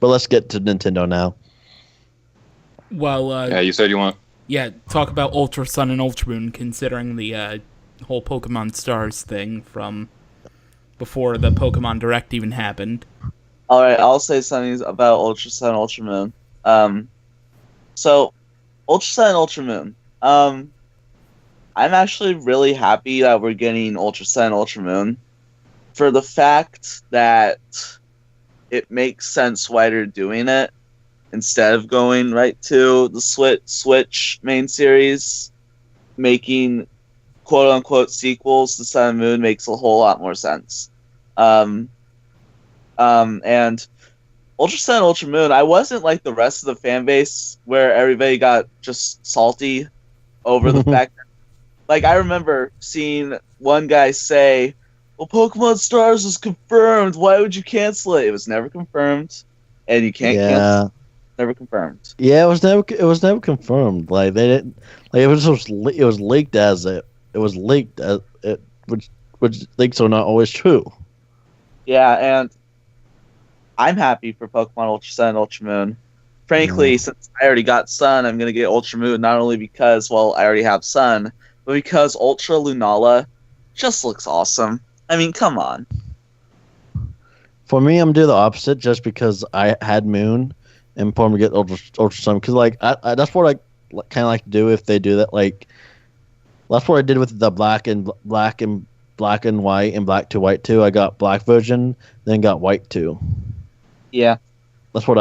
But let's get to Nintendo now. Well, Yeah, you said you want. yeah, talk about Ultra Sun and Ultra Moon, considering the whole Pokemon Stars thing from before the Pokemon Direct even happened. All right, I'll say something about Ultra Sun, Ultra Moon. Um, so Ultra Sun, Ultra Moon. I'm actually really happy that we're getting Ultra Sun, Ultra Moon for the fact that it makes sense why they're doing it instead of going right to the Switch main series, making quote unquote sequels to Sun and Moon makes a whole lot more sense. Um, and Ultra Sun, Ultra Moon, I wasn't like the rest of the fan base where everybody got just salty over the fact that, like, I remember seeing one guy say, well, Pokemon Stars was confirmed. Why would you cancel it? It was never confirmed, and you can't cancel it. Never confirmed. Yeah, it was never confirmed. Like they didn't. Like it was leaked as it was leaked as it, which leaks are not always true. Yeah, and I'm happy for Pokemon Ultra Sun and Ultra Moon. Frankly, since I already got Sun, I'm gonna get Ultra Moon not only because, well, I already have Sun, but because Ultra Lunala just looks awesome. I mean, come on. For me, I'm doing the opposite just because I had Moon and for me to get Ultra Sun because like I that's what I kind of like to do if they do that. Like that's what I did with the black and white and black to white 2. I got black version, then got white 2. Yeah. That's what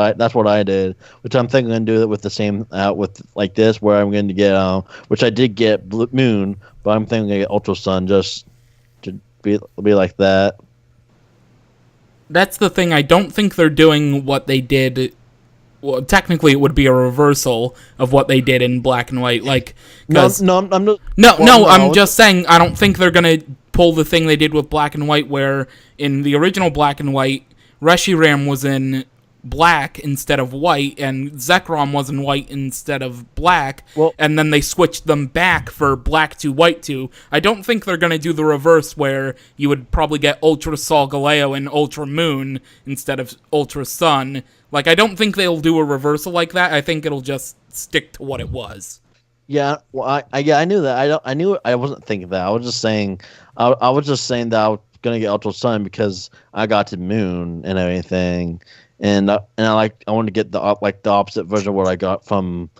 I did, which I'm thinking I'm gonna do it with the same with like this, where I'm going to get which I did get Moon, but I'm thinking I'm gonna get Ultra Sun just to be like that. That's the thing. I don't think they're doing what they did. Well, technically, it would be a reversal of what they did in Black and White. Like, cause I'm just saying I don't think they're gonna pull the thing they did with Black and White, where in the original Black and White, Reshiram was in black instead of white, and Zekrom was in white instead of black, and then they switched them back for black to white to. I don't think they're going to do the reverse where you would probably get Ultra Solgaleo and Ultra Moon instead of Ultra Sun. Like, I don't think they'll do a reversal like that. I think it'll just stick to what it was. Yeah, well, I knew that. I wasn't thinking that. I was just saying I was just saying that I was going to get Ultra Sun because I got to Moon and everything. And I wanted to get the opposite version of what I got from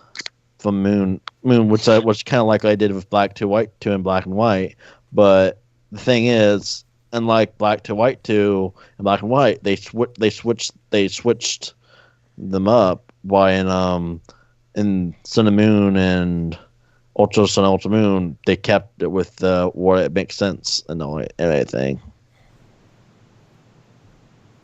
Moon, which kind of like I did with Black to White 2 and Black and White. But the thing is, unlike Black to White 2 and Black and White, they switched them up. Why in Sun and Moon and Ultra Sun, Ultra Moon, they kept it with where it makes sense and everything.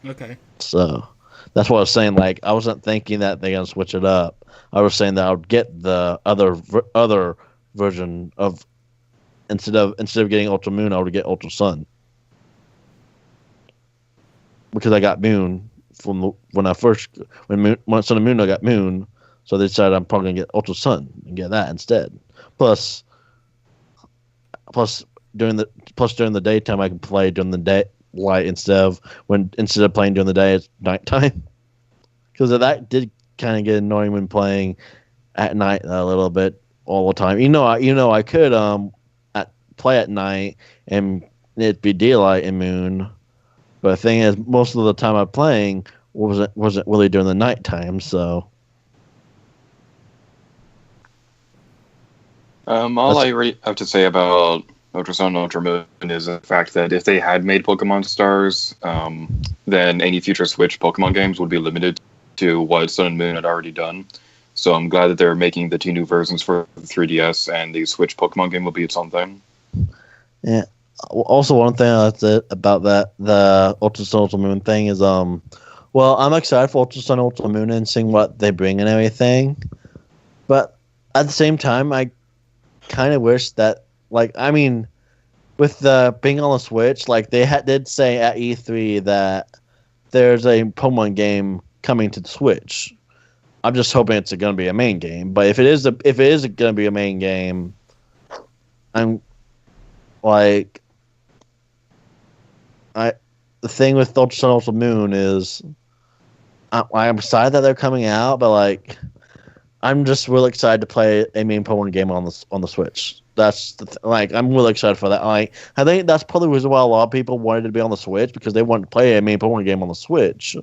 Okay. So. That's what I was saying. Like, I wasn't thinking that they're gonna switch it up. I was saying that I would get the other version of instead of getting Ultra Moon, I would get Ultra Sun because I got Moon from when Sun and Moon I got Moon, so they decided I'm probably gonna get Ultra Sun and get that instead. Plus during the daytime I can play during the day. Light instead of playing during the day, it's nighttime. Because that did kind of get annoying when playing at night a little bit all the time. I could play at night and it'd be daylight and Moon. But the thing is, most of the time I'm playing wasn't really during the nighttime. So all I really have to say about Ultra Sun and Ultra Moon is the fact that if they had made Pokemon Stars, then any future Switch Pokemon games would be limited to what Sun and Moon had already done. So I'm glad that they're making the 2 new versions for the 3DS, and the Switch Pokemon game will be its own thing. Yeah. Also, one thing about that the Ultra Sun Ultra Moon thing is well, I'm excited for Ultra Sun Ultra Moon and seeing what they bring and everything, but at the same time, I kind of wish that. Like, I mean, with the being on the Switch, like they did say at E3 that there's a Pokemon game coming to the Switch. I'm just hoping it's going to be a main game. But if it is going to be a main game, I'm like, the thing with Ultra Sun Ultra Moon is I'm excited that they're coming out, but like, I'm just really excited to play a main Pokemon game on the Switch. That's I'm really excited for that. Like, I think that's probably the reason why a lot of people wanted to be on the Switch, because they wanted to play a main Pokemon game on the Switch.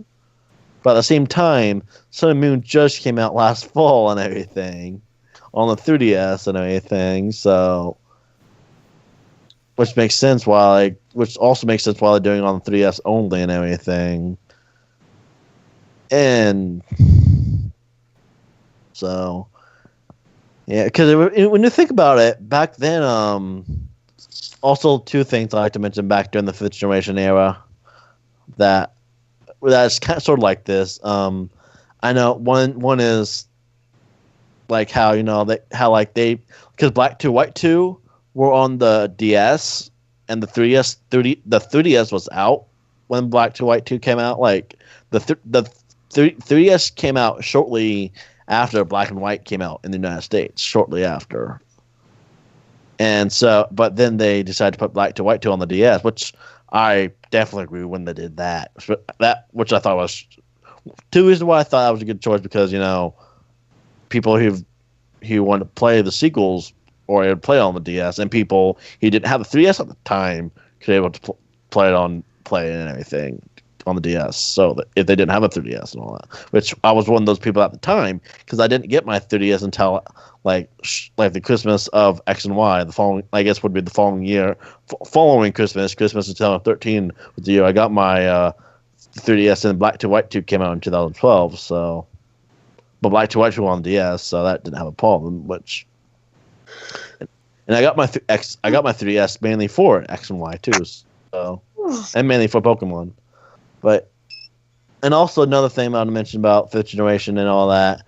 But at the same time, Sun and Moon just came out last fall and everything on the 3DS and everything. So, which makes sense why, which also makes sense why they're doing it on the 3DS only and everything. And so, yeah, because when you think about it, back then, also two things I like to mention back during the 5th generation era that's kind of sort of like this. I know one is like how because Black 2 White 2 were on the DS and the 3DS was out when Black 2 White 2 came out. Like the 3DS came out shortly after Black and White came out in the United States, shortly after. And so, but then they decided to put Black 2 White 2 on the DS, which I definitely agree when they did that. Which I thought was two reasons why I thought that was a good choice, because people who wanted to play the sequels or play on the DS, and people who didn't have the 3DS at the time could be able to play it and everything on the DS. So that if they didn't have a 3DS and all that, which I was one of those people at the time, because I didn't get my 3DS until like the Christmas of X and Y, the following, I guess, would be the following year, following Christmas of 2013 was the year I got my 3DS, and Black 2 White 2 came out in 2012. So, but Black 2 White 2 on DS, so that didn't have a problem. And I got my 3DS mainly for X and Y too, so, and mainly for Pokemon. And also another thing I want to mention about 5th generation and all that,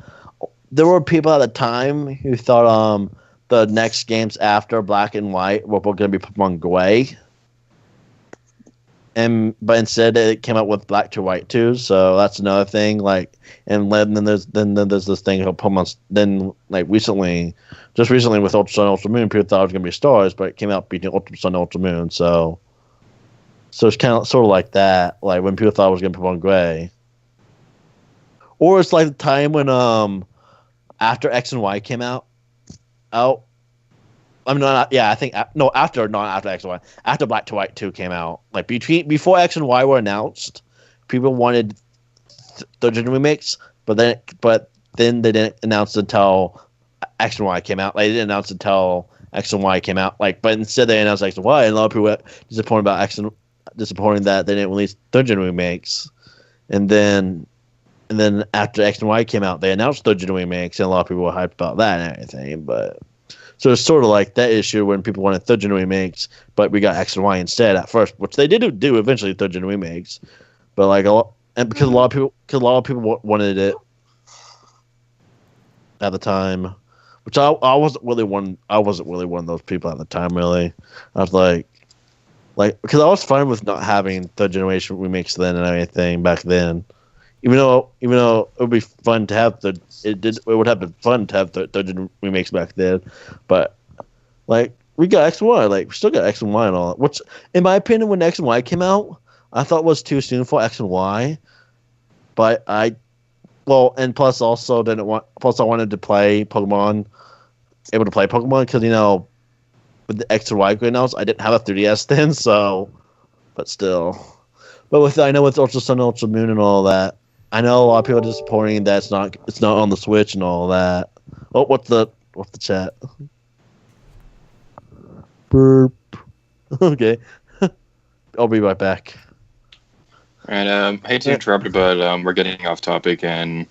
there were people at the time who thought the next games after Black and White were going to be Pokemon Gray, but instead it came out with Black 2 White 2. So that's another thing. Like, and then there's this thing called Pokemon. Then just recently with Ultra Sun, Ultra Moon, people thought it was going to be Stars, but it came out beating Ultra Sun, Ultra Moon. So it's kind of sort of like that, like when people thought it was going to be Pokemon Gray. Or it's like the time when after X and Y came out. After X and Y, after Black 2 White 2 came out, like before X and Y were announced, people wanted third gen remakes, but then they didn't announce it until X and Y came out. Like, they didn't announce it until X and Y came out. Like, but instead they announced X and Y, and a lot of people were disappointing that they didn't release third gen remakes. And then after X and Y came out, they announced third gen remakes, and a lot of people were hyped about that and everything. But so it's sort of like that issue when people wanted third gen remakes, but we got X and Y instead at first, which they did do eventually, third gen remakes. But like because a lot of people wanted it at the time, which I wasn't really one of those people at the time. Really, I was like because I was fine with not having third generation remakes then and everything back then. Even though it would be fun to have it would have been fun to have third gen remakes back then, but like we got X and Y, like we still got X and Y and all that. Which, in my opinion, when X and Y came out, I thought was too soon for X and Y. But and plus also I wanted to play Pokemon, able to play Pokemon, because with the X and Y announced, I didn't have a 3DS then, so, but still. But I know with Ultra Sun, Ultra Moon, and all that, I know a lot of people are disappointing that it's not on the Switch and all that. Oh, what's the chat? Burp. Okay, I'll be right back. And hate to interrupt, but we're getting off topic, and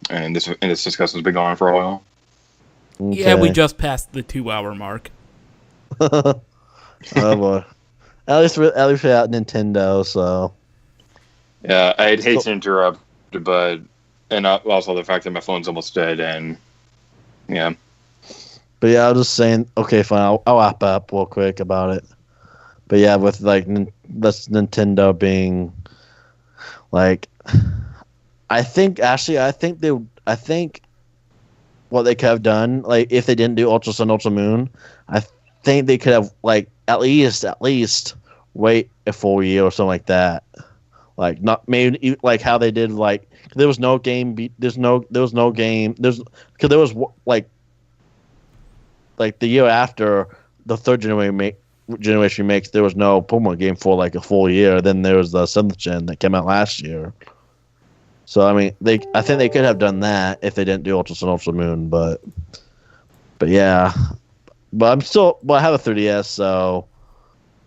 this discussion's been going on for a while. Okay. Yeah, we just passed the 2-hour mark. Oh boy. At least we're out Nintendo, so. Yeah, I'd hate to interrupt, and also the fact that my phone's almost dead, and yeah. But yeah, I was just saying. Okay, fine. I'll wrap up real quick about it. But yeah, with like that's Nintendo being like, I think what they could have done, like if they didn't do Ultra Sun, Ultra Moon, I think they could have like at least wait a full year or something like that. like not maybe like how they did like there was no game because there was like the year after the third generation makes there was no Pokemon game for like a full year. Then there was the 7th gen that came out last year. So I mean, I think they could have done that if they didn't do Ultra Sun, Ultra Moon, but yeah. But I have a 3DS,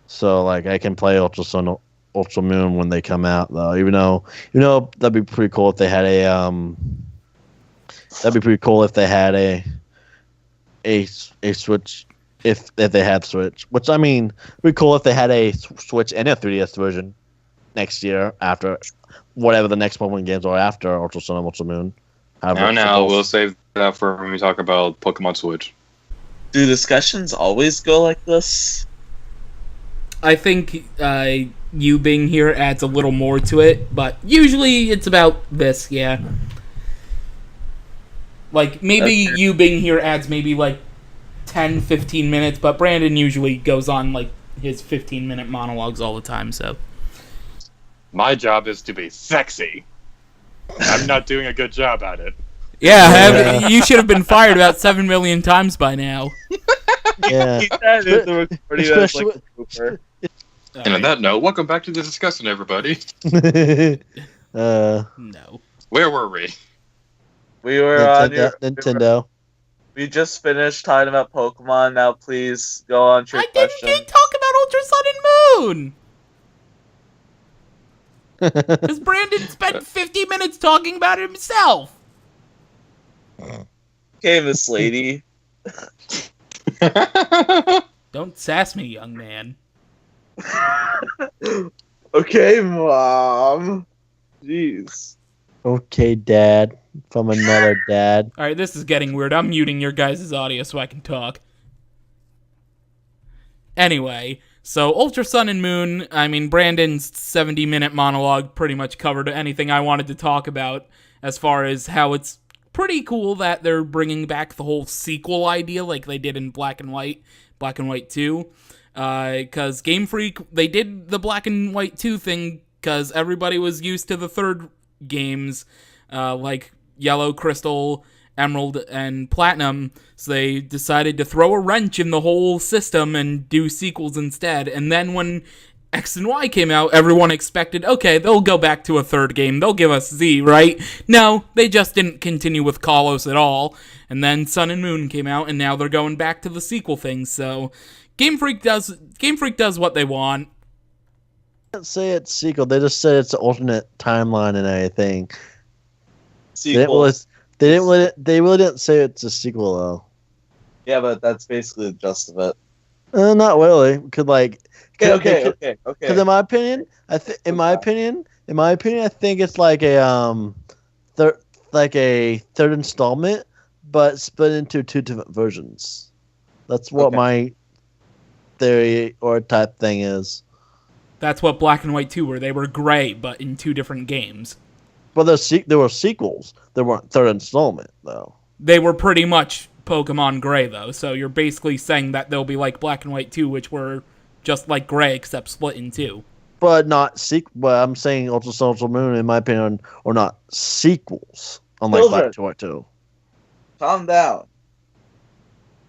so like I can play Ultra Sun, Ultra Moon when they come out though. Even though that'd be pretty cool if they had a Switch. If they had Switch, which I mean, it'd be cool if they had a Switch and a 3DS version next year after whatever the next Pokemon games are after Ultra Sun and Ultra Moon. Now we'll save that for when we talk about Pokemon Switch. Do discussions always go like this? I think you being here adds a little more to it, but usually it's about this, yeah. Like, maybe you being here adds maybe, like, 10, 15 minutes, but Brandon usually goes on, like, his 15-minute monologues all the time, so. My job is to be sexy. I'm not doing a good job at it. Yeah, you should have been fired about 7 million times by now. Yeah. And on that note, welcome back to the discussion, everybody. No. Where were we? We were Nintendo. We just finished talking about Pokemon. Now, please go on to your question. I didn't talk about Ultra Sun and Moon. Because Brandon spent 50 minutes talking about it himself. Okay, Miss Lady. Don't sass me, young man. Okay, Mom. Jeez. Okay, Dad. From another dad. Alright, this is getting weird. I'm muting your guys' audio so I can talk. Anyway, so Ultra Sun and Moon, I mean, Brandon's 70-minute monologue pretty much covered anything I wanted to talk about as far as how it's pretty cool that they're bringing back the whole sequel idea like they did in Black and White 2. Because Game Freak, they did the Black and White 2 thing because everybody was used to the third games, like Yellow, Crystal, Emerald, and Platinum, so they decided to throw a wrench in the whole system and do sequels instead. And then when X and Y came out, everyone expected, okay, they'll go back to a third game, they'll give us Z, right? No, they just didn't continue with Kalos at all. And then Sun and Moon came out, and now they're going back to the sequel thing, so Game Freak does what they want. They didn't say it's sequel, they just said it's an alternate timeline and everything. Sequel. They really didn't say it's a sequel though. Yeah, but that's basically the gist of it. Not really. Okay. Because in my opinion, I think it's like a third installment, but split into 2 different versions. That's what my theory or type thing is. That's what Black and White 2 were. They were gray, but in 2 different games. Well, there were sequels. There weren't third installment, though. They were pretty much Pokemon Gray, though. So you're basically saying that they'll be like Black and White 2, which were just like Gray, except split in 2. But not But I'm saying Ultra Sun, Ultra Moon, in my opinion, are not sequels. Unlike Black and White 2. Calm down.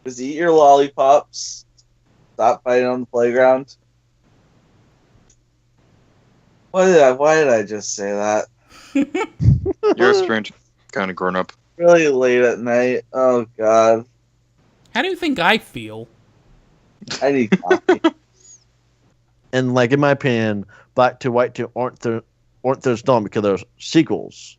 Just eat your lollipops. Stop fighting on the playground. Why did I just say that? You're a strange kind of grown up. Really late at night. Oh god. How do you think I feel? I need coffee. And like in my opinion, Black to White 2 aren't third installment because they're sequels.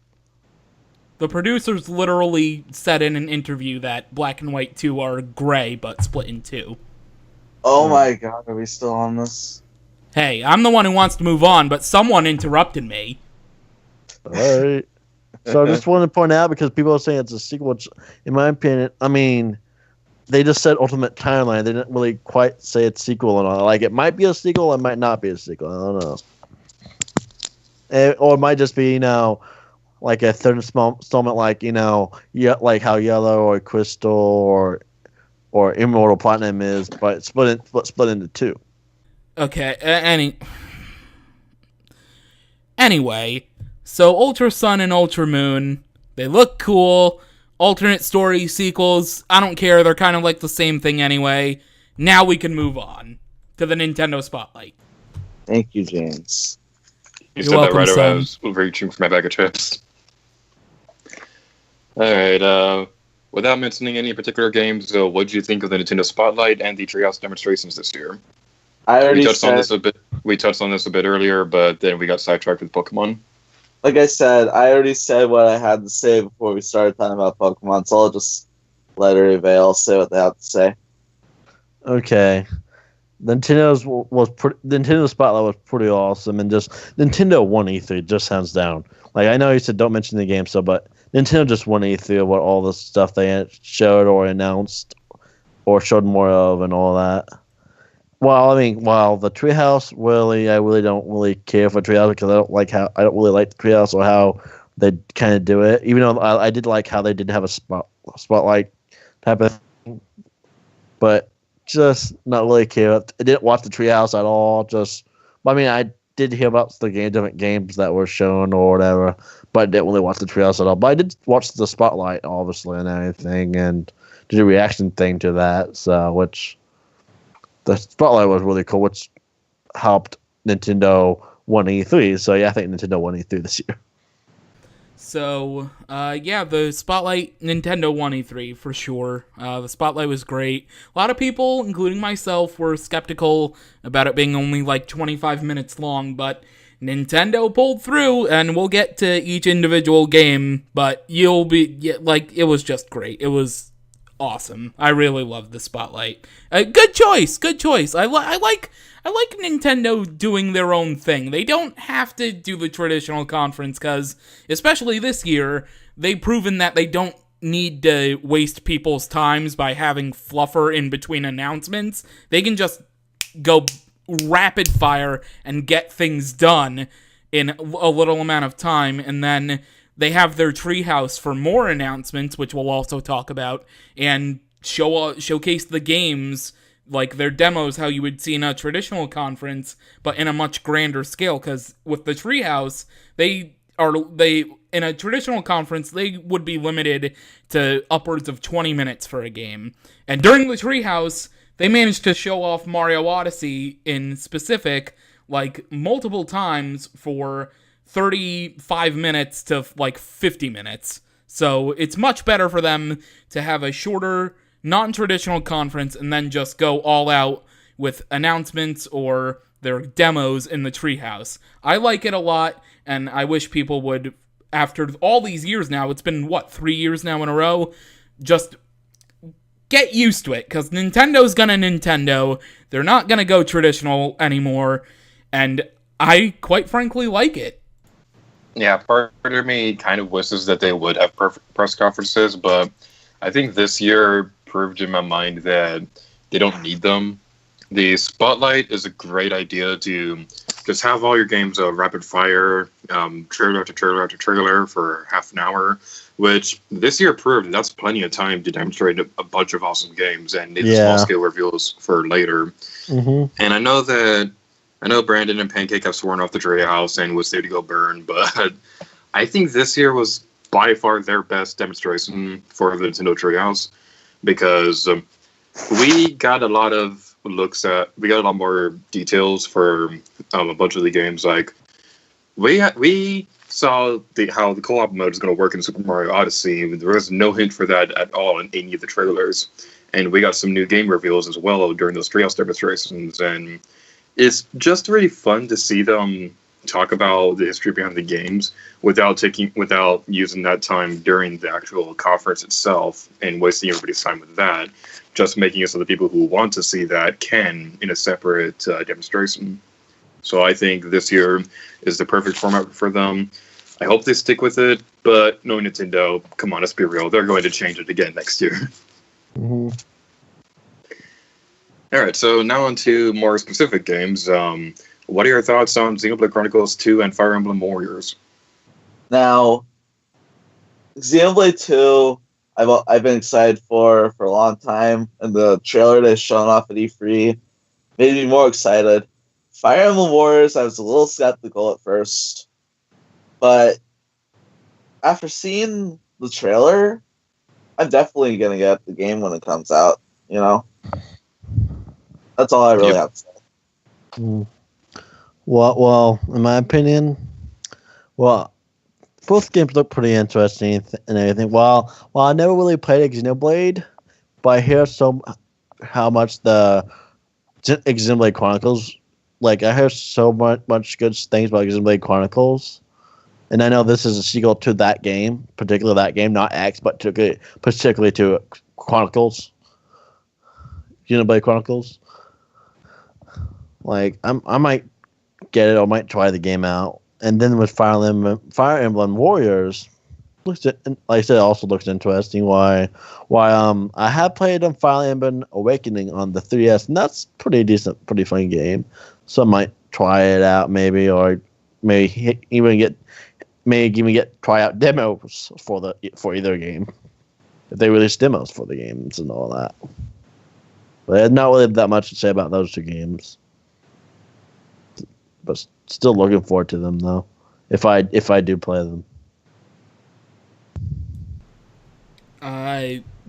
The producers literally said in an interview that Black and White 2 are gray but split in 2. Oh my god, are we still on this? Hey, I'm the one who wants to move on, but someone interrupted me. Alright. So I just want to point out, because people are saying it's a sequel, which, in my opinion, I mean, they just said Ultimate Timeline. They didn't really quite say it's sequel or not. Like, it might be a sequel, it might not be a sequel. I don't know. Or it might just be, like a third installment, like, like how Yellow or Crystal or Emerald or Platinum is, but split into 2. Okay, Anyway, so Ultra Sun and Ultra Moon, they look cool. Alternate story sequels, I don't care. They're kind of like the same thing anyway. Now we can move on to the Nintendo Spotlight. Thank you, James. You said that right away. I was reaching for my bag of chips. Alright, without mentioning any particular games, what did you think of the Nintendo Spotlight and the Treehouse demonstrations this year? We touched on this a bit earlier, but then we got sidetracked with Pokemon. Like I said, I already said what I had to say before we started talking about Pokemon, so I'll just let Avail say what they have to say. Okay. Nintendo Spotlight was pretty awesome, and just Nintendo won E3 just hands down. Like, I know you said don't mention the game stuff, but Nintendo just won E3 about all the stuff they showed or announced or showed more of and all that. Well, the Treehouse, I really don't really care for Treehouse because I don't really like the Treehouse or how they kind of do it. Even though I did like how they did have a spotlight type of thing, but just not really care. I didn't watch the Treehouse at all. I did hear about the different games that were shown or whatever, but I didn't really watch the Treehouse at all. But I did watch the Spotlight, obviously, and everything, and did a reaction thing to that. So, which the Spotlight was really cool, which helped Nintendo win E3. So yeah, I think Nintendo won E3 this year. So, the Spotlight, Nintendo won E3 for sure. The Spotlight was great. A lot of people, including myself, were skeptical about it being only like 25 minutes long, but Nintendo pulled through, and we'll get to each individual game, but it was just great. It was awesome. I really loved the Spotlight. Good choice. I like Nintendo doing their own thing. They don't have to do the traditional conference, because, especially this year, they've proven that they don't need to waste people's times by having fluffer in between announcements. They can just go rapid fire and get things done in a little amount of time, and then they have their Treehouse for more announcements, which we'll also talk about, and showcase the games, like their demos, how you would see in a traditional conference, but in a much grander scale. Because with the Treehouse, in a traditional conference, they would be limited to upwards of 20 minutes for a game. And during the Treehouse, they managed to show off Mario Odyssey in specific, like, multiple times for 35 minutes to, 50 minutes. So it's much better for them to have a shorter, non-traditional conference and then just go all out with announcements or their demos in the Treehouse. I like it a lot, and I wish people would, after all these years now, it's been, 3 years now in a row, just get used to it, because Nintendo's gonna Nintendo. They're not gonna go traditional anymore, and I, quite frankly, like it. Yeah, part of me kind of wishes that they would have press conferences, but I think this year proved in my mind that they don't need them. The Spotlight is a great idea to just have all your games rapid fire, trailer after trailer after trailer for half an hour, which this year proved that's plenty of time to demonstrate a bunch of awesome games and small scale reveals for later. Mm-hmm. And I know Brandon and Pancake have sworn off the Treehouse and was there to go burn, but I think this year was by far their best demonstration for the Nintendo Treehouse, because we got a lot more details for a bunch of the games. Like we saw how the co-op mode is going to work in Super Mario Odyssey. There was no hint for that at all in any of the trailers, and we got some new game reveals as well during those Treehouse demonstrations, and it's just really fun to see them talk about the history behind the games without using that time during the actual conference itself and wasting everybody's time with that. Just making it so the people who want to see that can in a separate demonstration. So I think this year is the perfect format for them. I hope they stick with it, but knowing Nintendo, come on, let's be real, they're going to change it again next year. Mm-hmm. All right, so now on to more specific games. What are your thoughts on Xenoblade Chronicles 2 and Fire Emblem Warriors? Now, Xenoblade 2, I've been excited for a long time, and the trailer they've shown off at E3 made me more excited. Fire Emblem Warriors, I was a little skeptical at first, But after seeing the trailer, I'm definitely gonna get the game when it comes out. You know, that's all I really have to say. Well, in my opinion, both games look pretty interesting and everything. While I never really played Xenoblade, but I hear how much the Xenoblade Chronicles, like I hear so much good things about Xenoblade Chronicles, and I know this is a sequel to that game, particularly that game, not X, but particularly to Chronicles, Xenoblade Chronicles. Like I might get it, or might try the game out, and then with Fire Emblem Warriors, like I said, it also looks interesting. Why I have played Fire Emblem Awakening on the 3DS, and that's pretty decent, pretty fun game. So I might try it out, maybe, or maybe even get try out demos for either game if they release demos for the games and all that. But there's not really that much to say about those two games. But still looking forward to them though, if I do play them.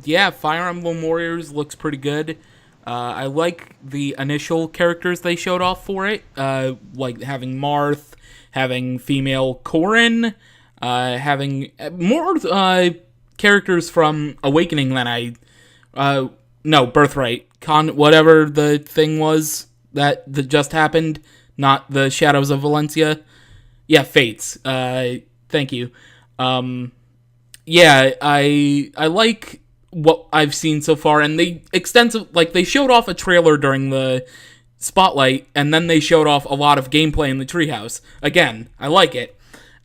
Yeah, Fire Emblem Warriors looks pretty good. I like the initial characters they showed off for it, like having Marth, having female Corrin, having more characters from Awakening than Birthright, whatever the thing was that just happened. Not the Shadows of Valencia. Yeah, Fates. Thank you. Yeah, I like what I've seen so far, and they showed off a trailer during the spotlight, and then they showed off a lot of gameplay in the treehouse. Again, I like it.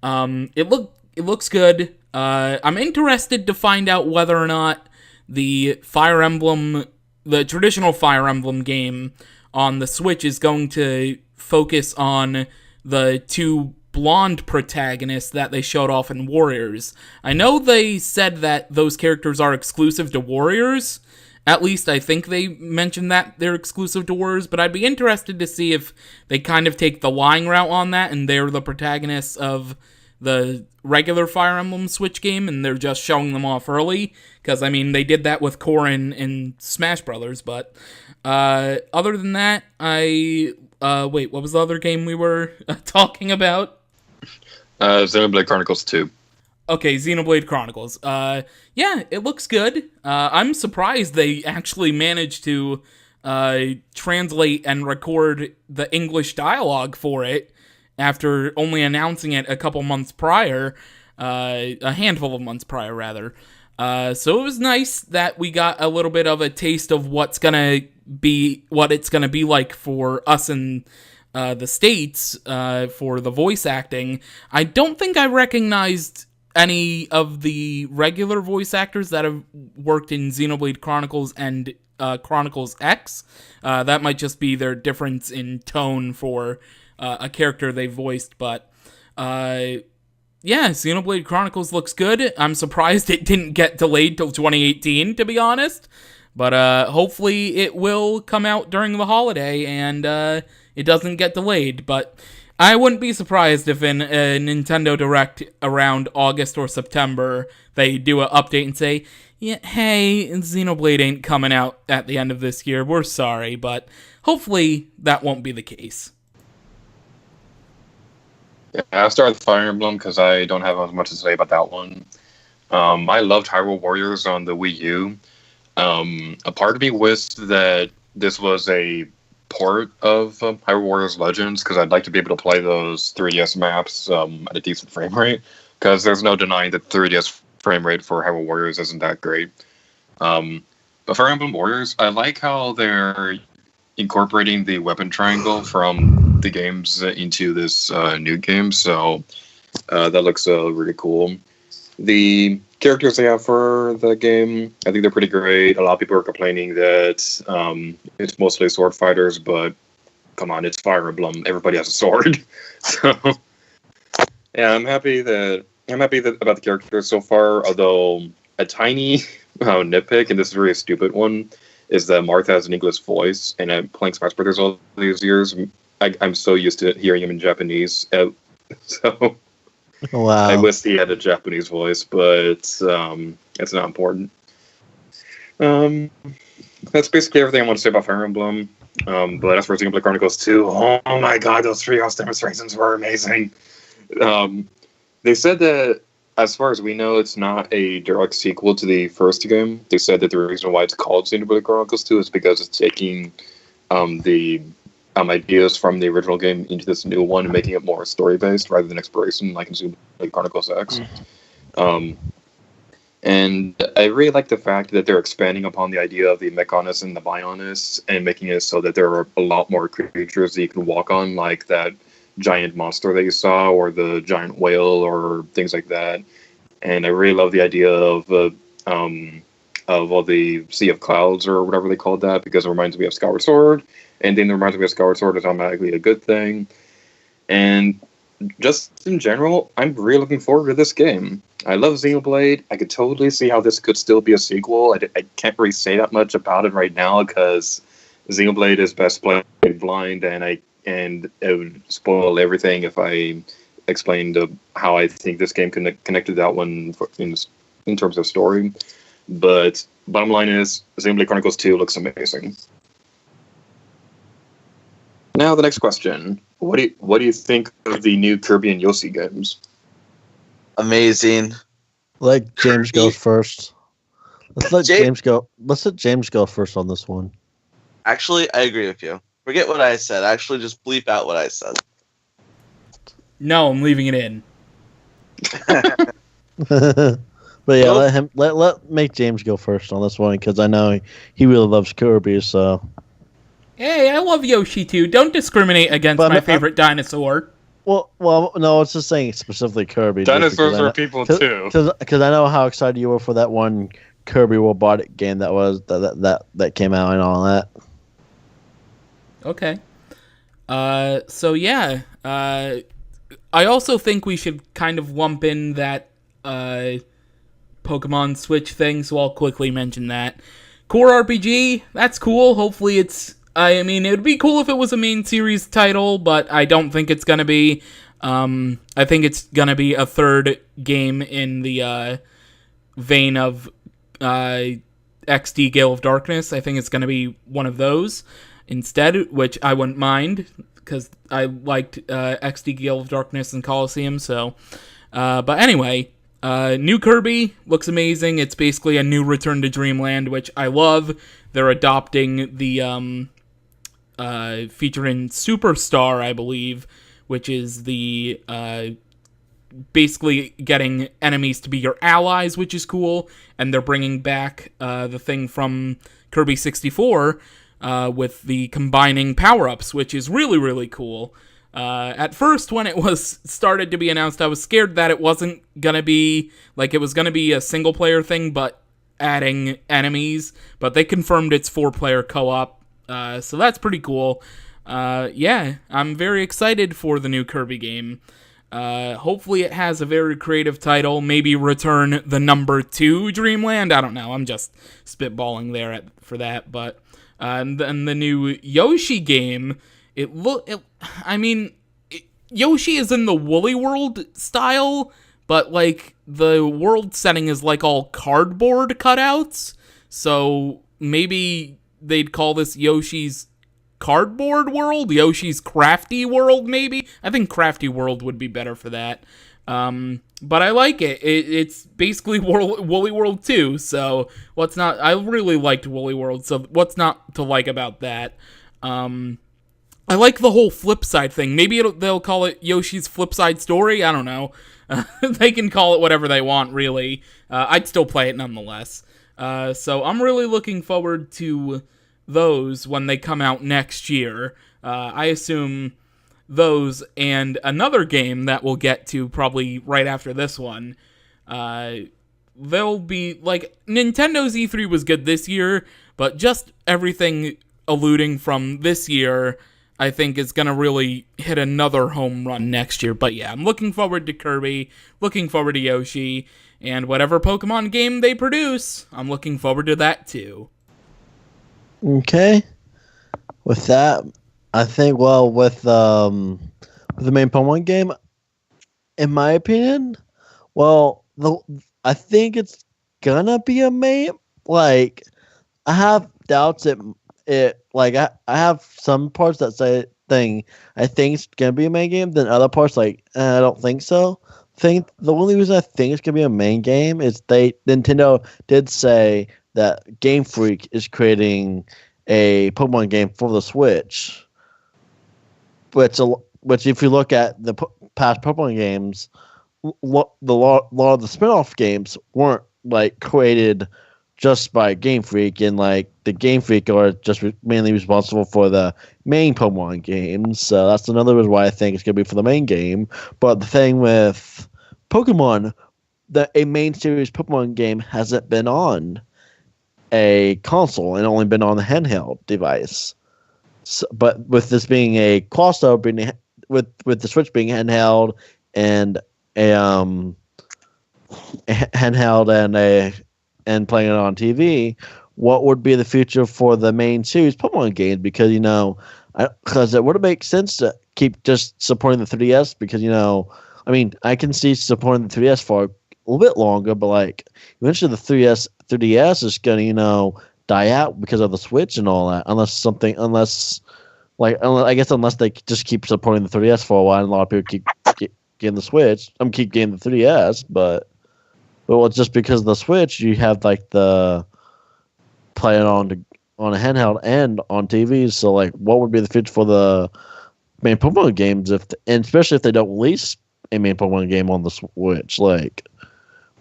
It looks good. I'm interested to find out whether or not the traditional Fire Emblem game on the Switch is going to focus on the two blonde protagonists that they showed off in Warriors. I know they said that those characters are exclusive to Warriors. At least I think they mentioned that they're exclusive to Warriors, but I'd be interested to see if they kind of take the lying route on that and they're the protagonists of the regular Fire Emblem Switch game and they're just showing them off early. Because, I mean, they did that with Corrin in Smash Brothers, but other than that, wait, what was the other game we were talking about? Xenoblade Chronicles 2. Okay, Xenoblade Chronicles. Yeah, it looks good. I'm surprised they actually managed to translate and record the English dialogue for it after only announcing it a couple months prior. A handful of months prior, rather. So it was nice that we got a little bit of a taste of what it's gonna be like for us in the States for the voice acting. I don't think I recognized any of the regular voice actors that have worked in Xenoblade Chronicles and Chronicles X. That might just be their difference in tone for a character they voiced, but yeah, Xenoblade Chronicles looks good. I'm surprised it didn't get delayed till 2018, to be honest. But hopefully it will come out during the holiday and it doesn't get delayed. But I wouldn't be surprised if in a Nintendo Direct around August or September they do an update and say, yeah, hey, Xenoblade ain't coming out at the end of this year. We're sorry, but hopefully that won't be the case. Yeah, I'll start with Fire Emblem because I don't have as much to say about that one. I loved Hyrule Warriors on the Wii U. A part of me wished that this was a port of Hyrule Warriors Legends because I'd like to be able to play those 3DS maps at a decent frame rate because there's no denying that 3DS frame rate for Hyrule Warriors isn't that great. But Fire Emblem Warriors, I like how they're incorporating the weapon triangle from the games into this new game, so that looks really cool. The characters they have for the game, I think they're pretty great. A lot of people are complaining that it's mostly sword fighters, but come on, it's Fire Emblem. Everybody has a sword. So yeah, I'm happy about the characters so far. Although a tiny nitpick, and this is a really stupid one, is that Martha has an English voice, and I'm playing Smash Brothers all these years. I'm so used to hearing him in Japanese, so Wow. I wish he had a Japanese voice, but it's not important. That's basically everything I want to say about Fire Emblem. But as for Xenoblade Chronicles 2, oh my god, those treehouse demonstrations were amazing. They said that, as far as we know, it's not a direct sequel to the first game. They said that the reason why it's called Xenoblade Chronicles 2 is because it's taking the ideas from the original game into this new one and making it more story-based rather than exploration, like in Xenoblade Chronicles X. And I really like the fact that they're expanding upon the idea of the Mechonus and the Bionus and making it so that there are a lot more creatures that you can walk on, like that giant monster that you saw, or the giant whale, or things like that. And I really love the idea of all the Sea of Clouds, or whatever they called that, because it reminds me of Skyward Sword. And then it reminds me of Skyward Sword is automatically a good thing. And just in general, I'm really looking forward to this game. I love Xenoblade. I could totally see how this could still be a sequel. I can't really say that much about it right now because Xenoblade is best played blind, and it would spoil everything if I explained how I think this game connected that one in terms of story. But bottom line is, Xenoblade Chronicles 2 looks amazing. Now the next question: What do you think of the new Kirby and Yoshi games? Amazing. Let James go first. Let's let James go. Let's let James go first on this one. Actually, I agree with you. Forget what I said. Actually, just bleep out what I said. No, I'm leaving it in. But yeah, let make James go first on this one because I know he really loves Kirby. So. Hey, I love Yoshi too. Don't discriminate against my favorite dinosaur. Well, no, it's just saying specifically Kirby. Dinosaurs are people too. Because I know how excited you were for that one Kirby robotic game that came out and all that. Okay. So yeah. I also think we should kind of lump in that Pokemon Switch thing, so I'll quickly mention that. Core RPG, that's cool. Hopefully it's... I mean, it would be cool if it was a main series title, but I don't think it's going to be. I think it's going to be a third game in the vein of XD Gale of Darkness. I think it's going to be one of those instead, which I wouldn't mind, because I liked XD Gale of Darkness and Coliseum, so... but anyway, new Kirby looks amazing. It's basically a new Return to Dreamland, which I love. They're adopting the... feature in Superstar, I believe, which is the basically getting enemies to be your allies, which is cool, and they're bringing back the thing from Kirby 64 with the combining power-ups, which is really, really cool. At first, when it was started to be announced, I was scared that it wasn't gonna be, like, it was gonna be a single-player thing, but adding enemies, but they confirmed it's 4-player co-op. So that's pretty cool. Yeah, I'm very excited for the new Kirby game. Hopefully it has a very creative title. Maybe Return the Number 2 Dreamland. I don't know. I'm just spitballing there for that. But and then the new Yoshi game. Yoshi is in the Woolly World style, but like the world setting is like all cardboard cutouts. So maybe they'd call this Yoshi's Cardboard World? Yoshi's Crafty World, maybe? I think Crafty World would be better for that. But I like it. It's basically Woolly World 2, so what's not... I really liked Woolly World, so what's not to like about that? I like the whole flip side thing. Maybe they'll call it Yoshi's Flip Side Story? I don't know. They can call it whatever they want, really. I'd still play it nonetheless. So I'm really looking forward to those when they come out next year. I assume those and another game that we'll get to probably right after this one. They'll be, like, Nintendo's E3 was good this year, but just everything alluding from this year, I think, is going to really hit another home run next year. But yeah, I'm looking forward to Kirby, looking forward to Yoshi, and whatever Pokemon game they produce, I'm looking forward to that too. Okay. With that, I think, well, with the main Pokemon game, In my opinion, well, I think it's gonna be a main. Like, I have doubts it like I have some parts that say I think it's gonna be a main game. Then other parts like I don't think so. Think the only reason I think it's gonna be a main game is Nintendo did say that Game Freak is creating a Pokemon game for the Switch, which if you look at the past Pokemon games, a lot of the spin-off games weren't like created just by Game Freak, and like the Game Freak are just mainly responsible for the main Pokemon games. So that's another reason why I think it's gonna be for the main game. But the thing with Pokemon, a main series Pokemon game hasn't been on a console and only been on a handheld device. So, but with this being a crossover, with the Switch being handheld and and playing it on TV, what would be the future for the main series Pokemon games? Because because it would make sense to keep just supporting the 3DS. Because I mean, I can see supporting the 3DS for a little bit longer, but like eventually the 3DS is gonna die out because of the Switch and all that. Unless they just keep supporting the 3DS for a while, and a lot of people keep getting the Switch. Keep getting the 3DS, but just because of the Switch, you have like the playing on a handheld and on TV. So like, what would be the future for the main Pokemon games and especially if they don't release a main Pokemon game on the Switch? Like,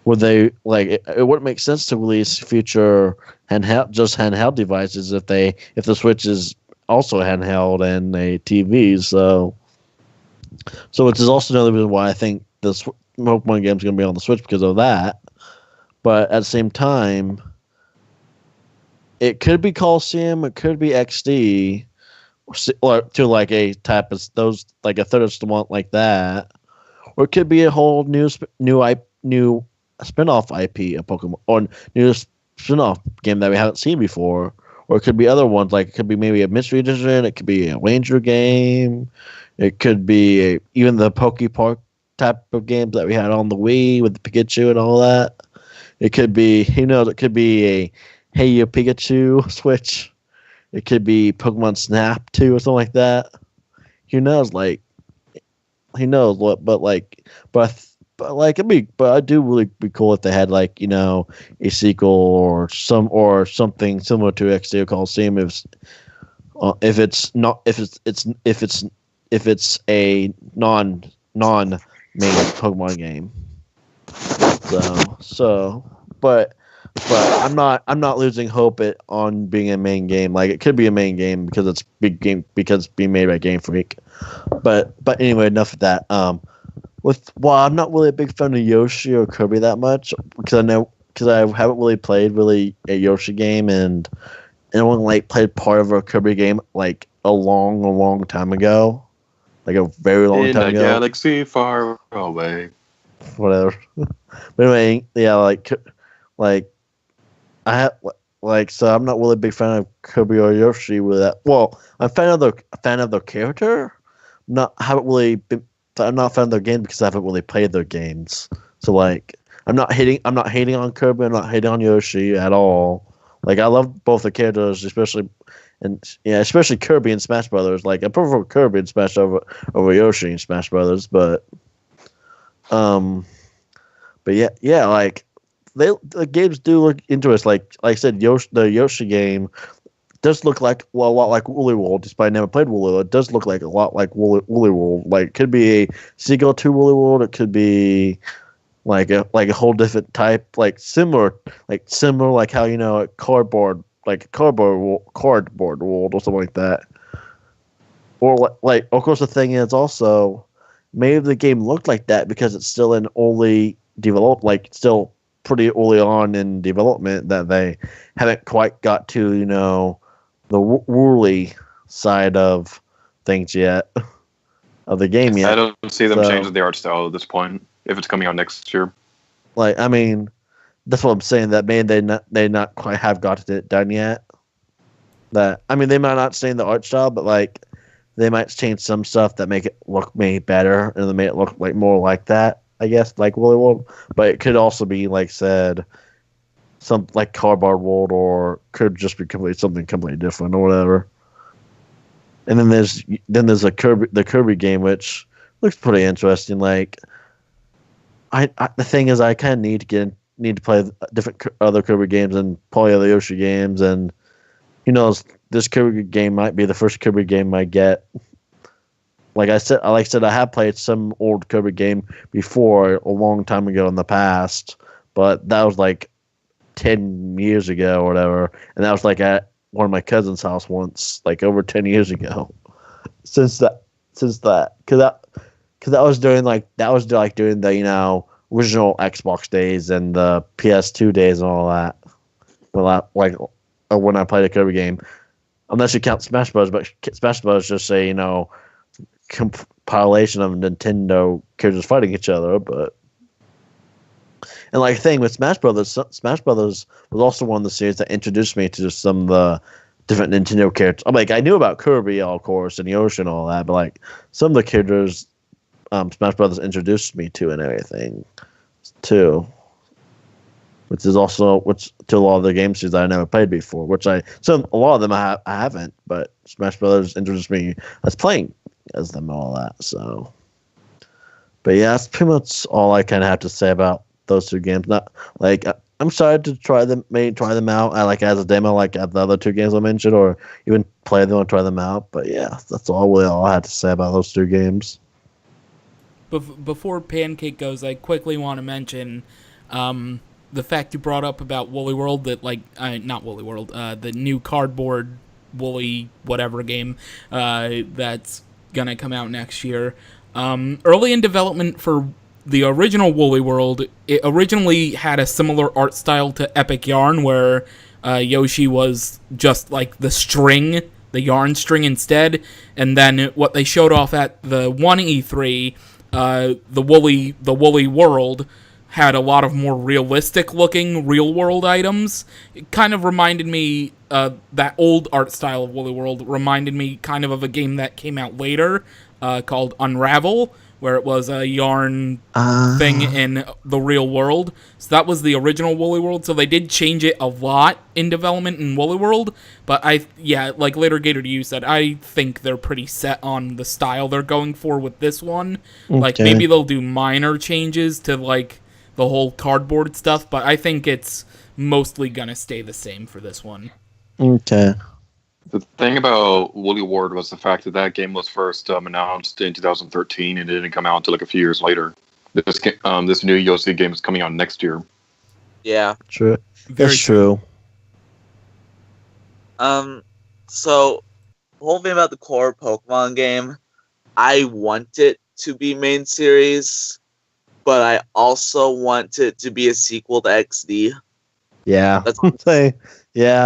would they it wouldn't make sense to release future handheld devices if the Switch is also handheld and a TV. So which is also another reason why I think this Pokemon game is going to be on the Switch because of that. But at the same time, it could be Coliseum, it could be XD, or to like a type of those like a third one like that, or it could be a whole new spin-off IP of Pokemon, or new spin-off game that we haven't seen before, or it could be other ones like it could be maybe a mystery edition, it could be a Ranger game, it could be even the Poke Park type of games that we had on the Wii with the Pikachu and all that. It could be, who knows, it could be a Hey You Pikachu Switch. It could be Pokemon Snap 2 or something like that. Who knows, what, but I do really be cool if they had a sequel or something similar to XD Coliseum if it's a non main Pokemon game. But I'm not losing hope on being a main game. Like, it could be a main game because it's being made by Game Freak. But anyway, enough of that. I'm not really a big fan of Yoshi or Kirby that much because I haven't really played a Yoshi game, and I only played part of a Kirby game like a long time ago. Like a very long time ago. In a galaxy far away. Whatever. But anyway, yeah, I have so I'm not really a big fan of Kirby or Yoshi with that. Well, I'm a fan of their character. I'm not a fan of their game because I haven't really played their games. So I'm not hating on Kirby. I'm not hating on Yoshi at all. Like, I love both the characters, especially Kirby in Smash Brothers. Like, I prefer Kirby in Smash over Yoshi in Smash Brothers, but yeah, the games do look interesting. Like I said, the Yoshi game does look a lot like Woolly World. Despite I never played Woolly World, it does look a lot like Woolly World. Like, it could be a sequel to Woolly World. It could be like a whole different type, similar how a cardboard world or something like that. Or of course, the thing is also maybe the game looked like that because it's still in early development, still pretty early on in development, that they haven't quite got to the Woolly side of things yet of the game yet. I don't see them changing the art style at this point if it's coming out next year. I mean, that's what I'm saying. That maybe they not quite have got it done yet. That, I mean, they might not stay in the art style, but they might change some stuff that make it look maybe better, and they make it look like more like that, I guess, like Woolly World. But it could also be, like said, some like Cardboard World, or could just be something completely different or whatever. And then there's the Kirby game, which looks pretty interesting. Like, the thing is, I kind of need to play different other Kirby games and probably other Yoshi games, and who knows, this Kirby game might be the first Kirby game I get. Like I said, I have played some old Kirby game before a long time ago in the past, but that was like 10 years ago or whatever, and that was like at one of my cousin's house once, like over 10 years ago. Since that, because that was during during the original Xbox days and the PS2 days and all that. When I played a Kirby game, unless you count Smash Bros, but Smash Bros just say compilation of Nintendo characters fighting each other, but. And like the thing with Smash Brothers was also one of the series that introduced me to some of the different Nintendo characters. I knew about Kirby, of course, and Yoshi and all that, but like some of the characters Smash Brothers introduced me to and everything too. Which to a lot of the game series that I never played before. A lot of them I haven't, but Smash Brothers introduced me as playing as them and all that. So, but yeah, that's pretty much all I kind of have to say about those two games. Not like I'm excited to try them out. I like as a demo, like at the other two games I mentioned, or even play them and try them out. But yeah, that's all I had to say about those two games. Before Pancake goes, I quickly want to mention the fact you brought up about Woolly World, that not Woolly World, the new cardboard Woolly whatever game that's gonna come out next year. Early in development for the original Woolly World, it originally had a similar art style to Epic Yarn, where Yoshi was just like the yarn string instead. And then what they showed off at the 1 E3, the Woolly World had a lot of more realistic looking real world items. It kind of reminded me, that old art style of Woolly World reminded me kind of a game that came out later called Unravel, where it was a yarn thing in the real world. So that was the original Woolly World. So they did change it a lot in development in Woolly World. But like Later Gator to you said, I think they're pretty set on the style they're going for with this one. Okay. Like maybe they'll do minor changes to like the whole cardboard stuff, but I think it's mostly gonna stay the same for this one. Okay. The thing about Woolly World was the fact that game was first announced in 2013 and it didn't come out until like a few years later. This new Yoshi game is coming out next year. Yeah. True. That's true. So, the whole thing about the core Pokemon game, I want it to be main series, but I also want it to be a sequel to XD. Yeah.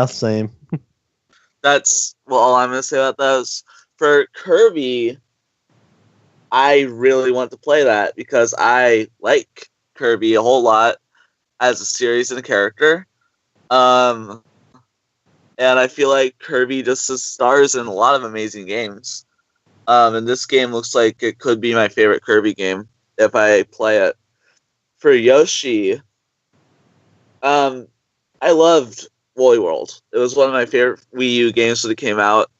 Same. That's all I'm going to say about those. For Kirby, I really want to play that because I like Kirby a whole lot as a series and a character. And I feel like Kirby just stars in a lot of amazing games. And this game looks like it could be my favorite Kirby game if I play it. For Yoshi, I loved Woolly World. It was one of my favorite Wii U games when it came out.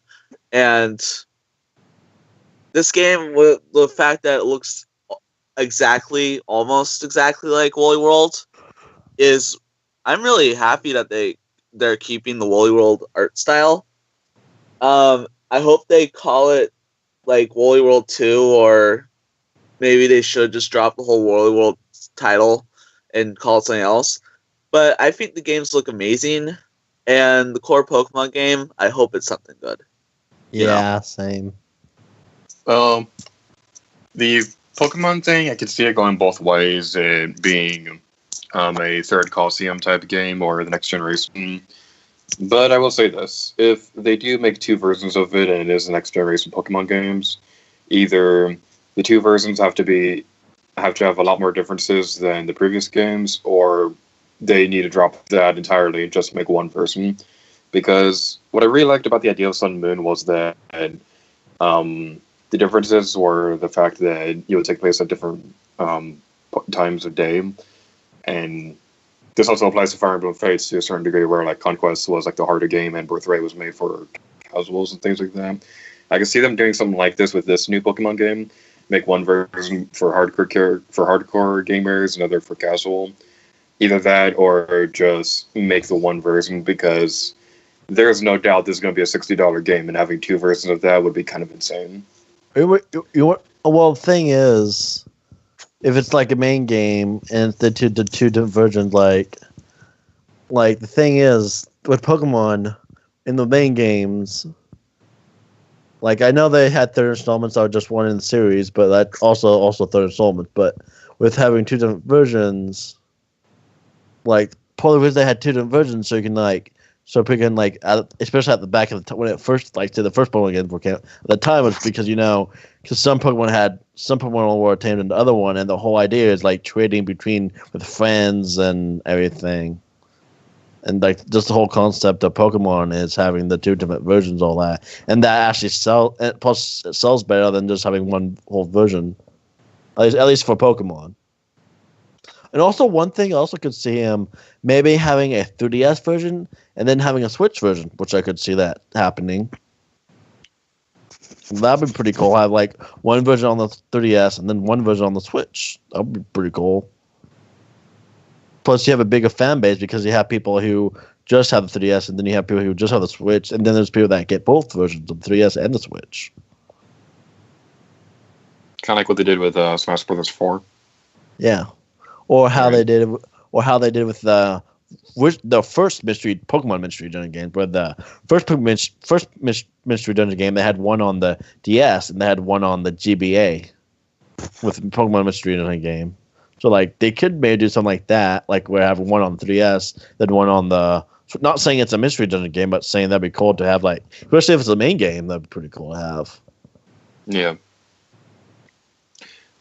And this game, with the fact that it looks almost exactly like Woolly World, I'm really happy that they're keeping the Woolly World art style. I hope they call it like Woolly World 2, or maybe they should just drop the whole Woolly World title and call it something else. But I think the games look amazing, and the core Pokemon game, I hope it's something good. Yeah, same. The Pokemon thing, I could see it going both ways, being a third Coliseum type game or the next generation. But I will say this, if they do make two versions of it and it is the next generation Pokemon games, either the two versions have to have a lot more differences than the previous games, or they need to drop that entirely and just make one version. Because what I really liked about the idea of Sun and Moon was that The differences were the fact that it would take place at different times of day, and this also applies to Fire Emblem Fates to a certain degree, where like Conquest was like the harder game and Birthright was made for casuals and things like that. I can see them doing something like this with this new Pokemon game. Make one version for hardcore gamers, another for casual. Either that, or just make the one version, because there's no doubt this is going to be a $60 game, and having two versions of that would be kind of insane. Well, the thing is, if it's like a main game and the two different versions, like the thing is with Pokemon in the main games, like I know they had third installments that were just one in the series, but that also third installment. But with having two different versions, like probably because they had two different versions, so you can picking especially at the back of the when it first to the first Pokemon game at the time was because because some Pokemon were tamed in the other one, and the whole idea is like trading with friends and everything, and like just the whole concept of Pokemon is having the two different versions, all that, and that actually sells better than just having one whole version, at least for Pokemon. And also, one thing I also could see him maybe having a 3DS version and then having a Switch version, which I could see that happening. That'd be pretty cool. Have like one version on the 3DS and then one version on the Switch. That'd be pretty cool. Plus, you have a bigger fan base because you have people who just have the 3DS, and then you have people who just have the Switch, and then there's people that get both versions of the 3DS and the Switch. Kind of like what they did with Smash Bros. 4. Yeah. Or how they did with the first Pokemon Mystery Dungeon game, but the first Mystery Dungeon game, they had one on the DS and they had one on the GBA with Pokemon Mystery Dungeon game. So like they could maybe do something like that, like we have one on the 3DS, then one on the. Not saying it's a Mystery Dungeon game, but saying that'd be cool to have, like, especially if it's a main game, that'd be pretty cool to have. Yeah.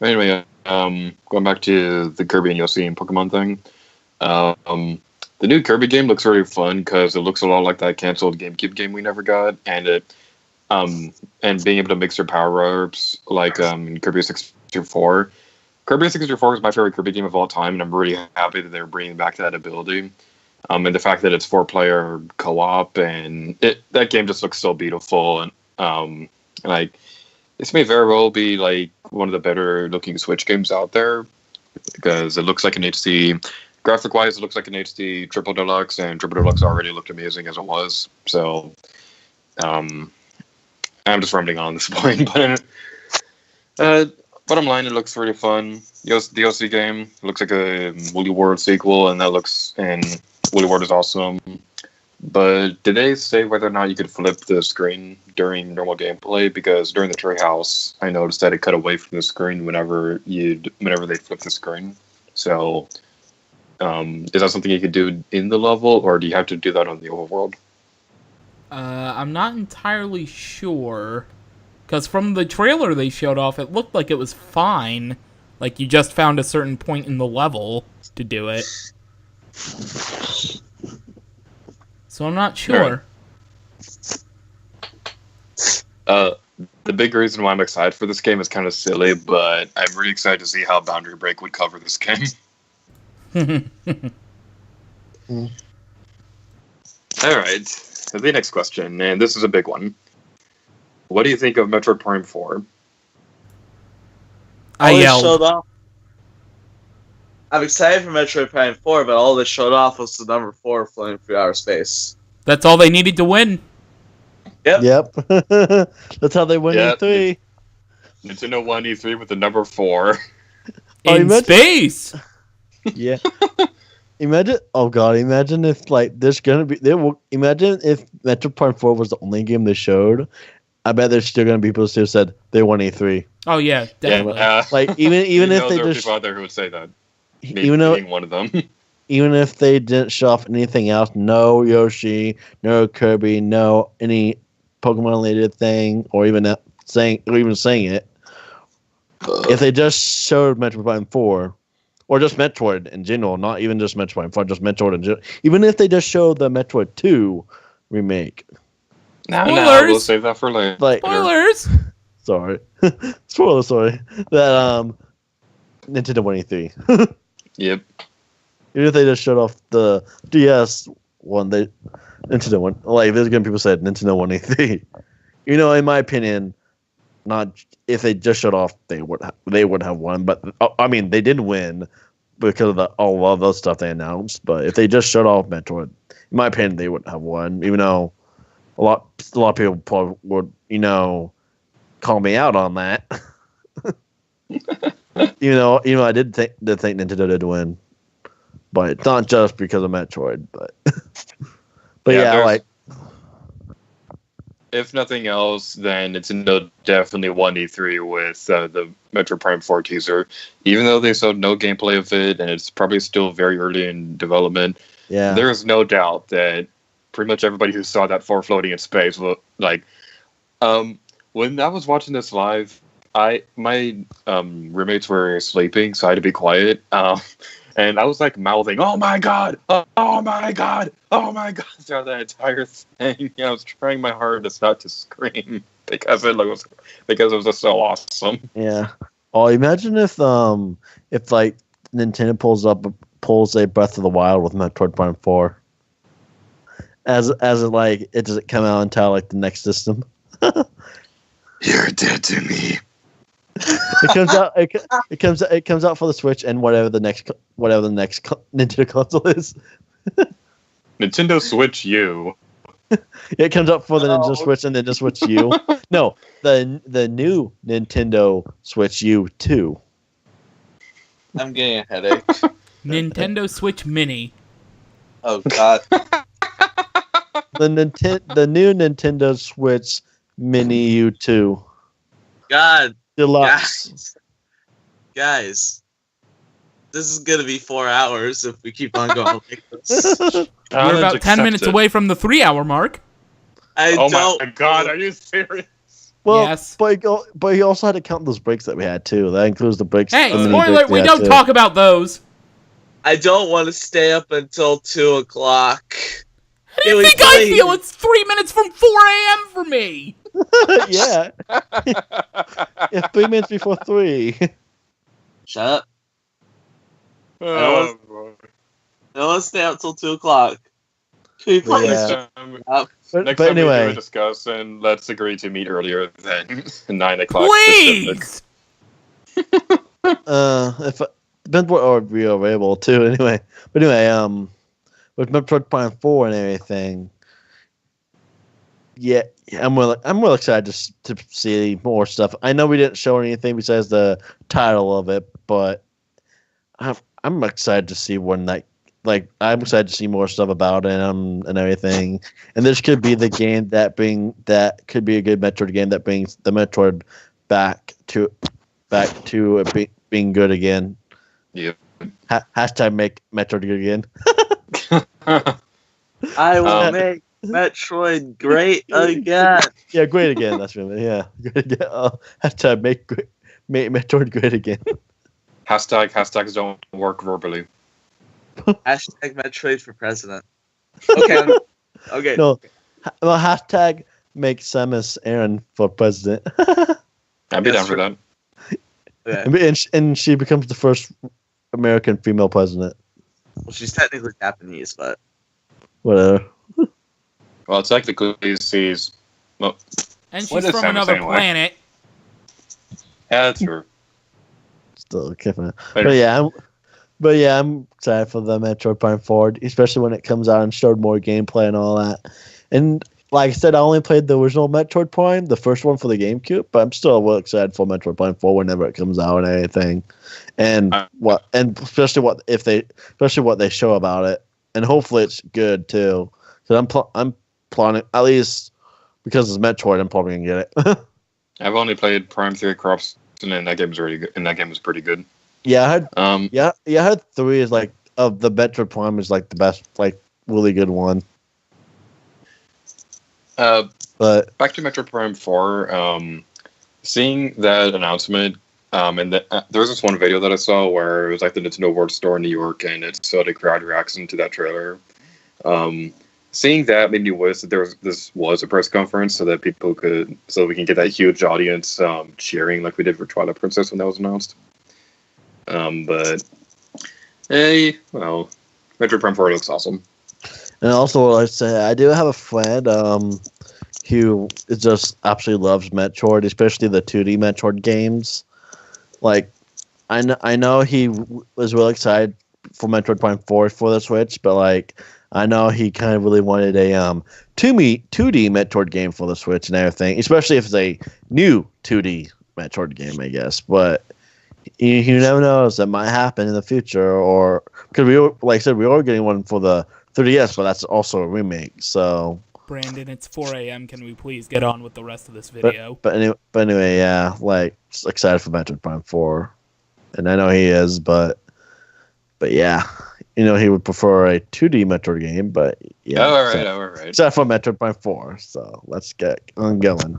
Anyway, going back to the Kirby and Yoshi and Pokemon thing, the new Kirby game looks really fun because it looks a lot like that canceled GameCube game we never got, and and being able to mix your power-ups like in Kirby 64. Kirby 64 is my favorite Kirby game of all time, and I'm really happy that they're bringing back that ability. And the fact that it's 4-player co-op, and that game just looks so beautiful, and like. This may very well be like one of the better looking Switch games out there because it looks like an HD. Graphic wise, it looks like an HD Triple Deluxe, and Triple Deluxe already looked amazing as it was. So, I'm just rambling on this point, but bottom line, it looks really fun. The OC game looks like a Woolly World sequel, and Woolly World is awesome. But did they say whether or not you could flip the screen during normal gameplay? Because during the treehouse, I noticed that it cut away from the screen whenever they flip the screen. So, is that something you could do in the level, or do you have to do that on the overworld? I'm not entirely sure, because from the trailer they showed off, it looked like it was fine. Like you just found a certain point in the level to do it. So I'm not sure. Right. The big reason why I'm excited for this game is kind of silly, but I'm really excited to see how Boundary Break would cover this game. Alright, the next question, and this is a big one. What do you think of Metroid Prime 4? I yelled. I'm excited for Metroid Prime 4, but all they showed off was the number 4 floating through outer space. That's all they needed to win. Yep. That's how they win E3. Nintendo won E3 with the number 4. In space! Yeah. Imagine if, like, there's gonna be... Imagine if Metroid Prime 4 was the only game they showed. I bet there's still gonna be people who said they won E3. Oh, yeah, definitely. Yeah, like, even if they there are just... people out there who would say that. Even though being one of them. Even if they didn't show off anything else, no Yoshi, no Kirby, no any Pokemon related thing, or even saying it. If they just showed Metroid Prime 4, or just Metroid in general, not even just Metroid Prime 4, just Metroid in general. Even if they just showed the Metroid 2 remake, Spoilers. We'll save that for later. Spoilers. Sorry. Spoiler. Sorry. That Nintendo 183. Yep. Even if they just shut off the DS one, Nintendo one. Like there's gonna be people said Nintendo 183. In my opinion, not if they just shut off, they would have won. But I mean, they did win because of all of those stuff they announced. But if they just shut off Metroid, in my opinion, they wouldn't have won. Even though a lot of people probably would, call me out on that. I did think Nintendo did win, but not just because of Metroid, but if nothing else, then Nintendo definitely won E3 with the Metroid Prime 4 teaser, even though they showed no gameplay of it, and it's probably still very early in development. Yeah, there is no doubt that pretty much everybody who saw that 4 floating in space will when I was watching this live, my roommates were sleeping, so I had to be quiet. And I was like mouthing, "Oh my god! Oh my god! Oh my god!" throughout that entire thing. I was trying my hardest not to scream because it was just so awesome. Yeah. Oh, imagine if like Nintendo pulls a Breath of the Wild with Metroid Prime 4. As it doesn't come out until like the next system. You're dead to me. It comes out for the Switch and whatever the next Nintendo console is. Nintendo Switch U. It comes out for the Nintendo Switch and Nintendo Switch U. No, the new Nintendo Switch U 2. I'm getting a headache. Nintendo Switch Mini. Oh god. The new Nintendo Switch Mini U 2. God. Deluxe. Guys, this is gonna be 4 hours if we keep on going like this. We're about 10 minutes away from the 3-hour mark. Oh my god, are you serious? Well, yes. But you also had to count those breaks that we had too. That includes the breaks. Hey, spoiler! We don't talk about those. I don't want to stay up until 2 o'clock. How do you think I feel? It's 3 minutes from 4 a.m. for me. Yeah. Yeah, 3 minutes before 3. Shut up. I don't want to stay up till 2 o'clock. Can we please Next time anyway, we do discuss, and let's agree to meet earlier than 9 o'clock. Please! If depends what order we are able to anyway. But anyway, with Metroid Prime 4 and everything, yeah, I'm real excited to see more stuff. I know we didn't show anything besides the title of it, but I'm excited to see when that. Like, I'm excited to see more stuff about it and everything. And this could be the game that could be a good Metroid game that brings the Metroid back to it being good again. Yeah. Hashtag make Metroid good again. I will make Metroid great again. Yeah, great again. That's really great again. Hashtag make Metroid great again. Hashtags don't work verbally. Hashtag Metroid for president. Okay. Okay. No. Well, hashtag make Samus Aran for president. I'd be down for that. Yeah. And she becomes the first American female president. Well, she's technically Japanese, but whatever. Well, technically, she's. Well, and she's from another planet. Yeah, that's true. Still kidding. But yeah, I'm excited for the Metroid Prime 4, especially when it comes out and showed more gameplay and all that. And like I said, I only played the original Metroid Prime, the first one for the GameCube, but I'm still well excited for Metroid Prime 4 whenever it comes out and anything. And especially what they show about it, and hopefully it's good too. Because I'm planning, at least because it's Metroid, I'm probably gonna get it. I've only played Prime 3 Corruption, and that game's really good. And that game was pretty good. Yeah, I heard 3 is like of the Metroid Prime is like the best, like really good one. But back to Metroid Prime 4, seeing that announcement, and there was this one video that I saw where it was like the Nintendo World Store in New York, and it showed a crowd reaction to that trailer. seeing that made me wish that this was a press conference so that we can get that huge audience cheering like we did for Twilight Princess when that was announced. But hey, well, Metroid Prime 4 looks awesome. And also, I say I do have a friend who just absolutely loves Metroid, especially the 2D Metroid games. Like, I know he was really excited for Metroid Prime 4 for the Switch, but like, I know he kind of really wanted a 2D Metroid game for the Switch and everything, especially if it's a new 2D Metroid game, I guess. But you never know, that might happen in the future, or because like I said, we are getting one for the 3DS, but that's also a remake. So, Brandon, it's 4 a.m. Can we please get on with the rest of this video? But anyway, yeah, like just excited for Metroid Prime 4, and I know he is, but yeah, he would prefer a 2D Metroid game, but yeah. All right. Except for Metroid Prime 4, so let's get on going.